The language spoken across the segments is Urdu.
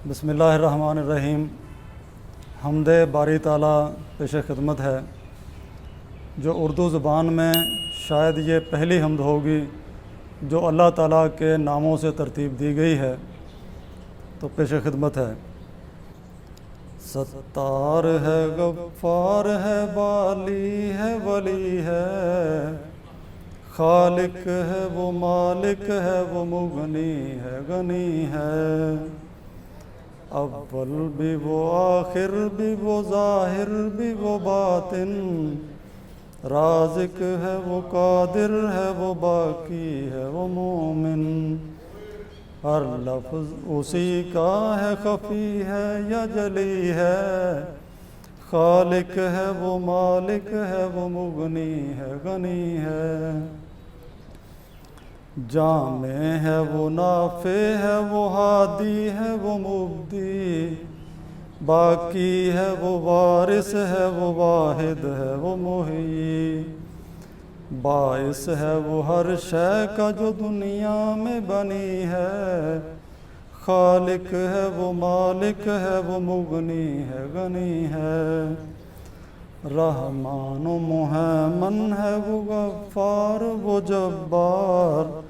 بسم اللہ الرحمن الرحیم۔ حمد باری تعالیٰ پیش خدمت ہے، جو اردو زبان میں شاید یہ پہلی حمد ہوگی جو اللہ تعالیٰ کے ناموں سے ترتیب دی گئی ہے، تو پیش خدمت ہے۔ ستار ہے، غفار ہے، بالی ہے، ولی ہے، خالق ہے وہ، مالک ہے وہ، مغنی ہے، غنی ہے، اول بھی وہ، آخر بھی وہ، ظاہر بھی وہ، باطن، رازق ہے وہ، قادر ہے وہ، باقی ہے وہ، مومن، ہر لفظ اسی کا ہے، خفی ہے یا جلی ہے، خالق ہے وہ، مالک ہے وہ، مغنی ہے، غنی ہے، جامع ہے وہ، نافع ہے وہ، ہادی ہے وہ، مبدی، باقی ہے وہ، وارث ہے وہ، واحد ہے وہ، محیی، باعث ہے وہ ہر شے کا جو دنیا میں بنی ہے، خالق ہے وہ، مالک ہے وہ، مغنی ہے، غنی ہے، رحمان و محیمن ہے وہ، غفار وہ، جبار،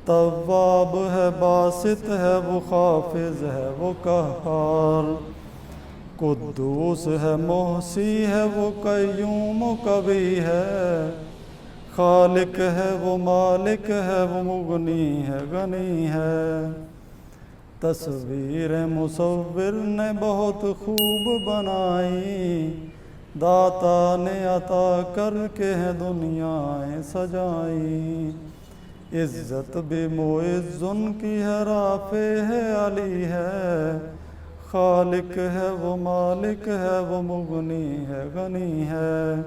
تواب ہے، باسط ہے وہ، خافض ہے وہ، قہار، قدوس ہے، محصی ہے وہ، قیوم و قوی ہے، خالق ہے وہ، مالک ہے وہ، مغنی ہے، غنی ہے، تصویر مصور نے بہت خوب بنائی، داتا نے عطا کر کے دنیائیں سجائی، عزت بھی معز ان کی ہے، رافع ہے، علی ہے، خالق ہے وہ، مالک ہے وہ، مغنی ہے، غنی ہے،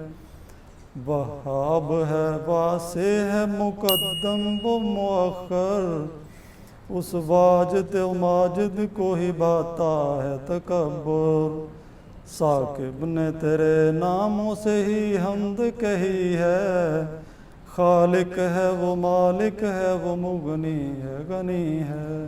وہاب ہے، واسع ہے، مقدم و مؤخر، اس واجد و ماجد کو ہی باتا ہے تکبر، ثاقب نے تیرے ناموں سے ہی حمد کہی ہے، خالق ہے وہ، مالک ہے وہ، مغنی ہے، غنی ہے،